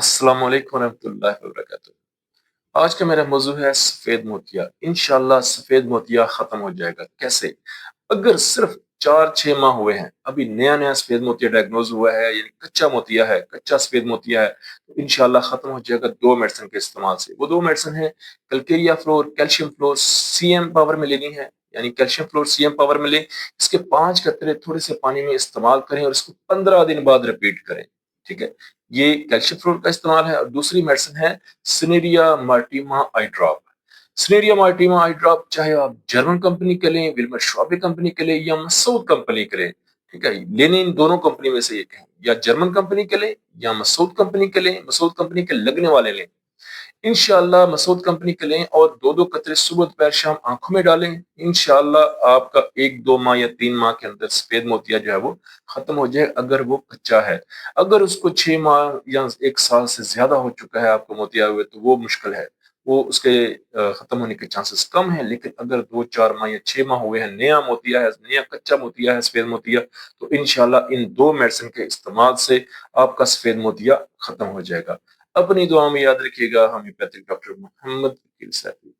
अस्सलाम वालेकुम रहमतुल्लाहि व बरकातुहू। आज का मेरा मौजू है सफ़ेद मोतिया। इंशाअल्लाह सफ़ेद मोतिया ख़त्म हो जाएगा। कैसे? अगर सिर्फ़ 4-6 माह हुए हैं, अभी नया-नया सफ़ेद मोतिया डायग्नोज़ हुआ है, यानी कच्चा मोतिया है, कच्चा सफ़ेद मोतिया है, तो इंशाअल्लाह ख़त्म हो जाएगा 2 मेडिसिन के इस्तेमाल से। वो 2 मेडिसिन हैं Calcarea floor, calcium floor, CM power में लेनी है, यानी कैल्शियम फ्लोर सीएम पावर में लें। इसके 5 कतरे थोड़े से पानी में इस्तेमाल करें और इसको 15 दिन बाद रिपीट करें। ठीक है? ये कैल्शियम फ्लोर का इस्तेमाल है और दूसरी मेडिसिन है सिनेरिया मार्टीमा आई ड्रॉप। सिनेरिया मार्टीमा आई ड्रॉप चाहे आप जर्मन कंपनी के लें, विल्मर शॉबे कंपनी के लें या मसूद कंपनी के लें, ठीक है? लेने इन दोनों कंपनी में से एक है, या जर्मन कंपनी के लें या मसूद कंपनी के लें, मसूद कंपनी के लगने वाले लें। इंशाअल्लाह मसूद कंपनी के लें और 2-2 कतरे सुबह दोपहर शाम आँखों में डालें। इंशाअल्लाह आपका 1-2 माह या 3 माह के अंदर सफ़ेद मोतिया जो है वो खत्म हो जाए, अगर वो कच्चा है। अगर उसको 6 माह या 1 साल से ज़्यादा हो चुका है आपको मोतिया हुए, तो वो मुश्किल है। वो उसके खत्म होने के चांसेस कम हैं, लेकिन अगर 2-4 माह या 6 माह हुए हैं, नया मोतिया है, नया कच्चा मोतिया है, सफ़ेद मोतिया, तो इंशाअल्लाह इन 2 मेडिसिन के इस्तेमाल से आपका सफ़ेद मोतिया खत्म हो जाएगा। अपनी दुआ में याद रखिएगा। होम्योपैथिक डॉक्टर मोहम्मद वकील साहब।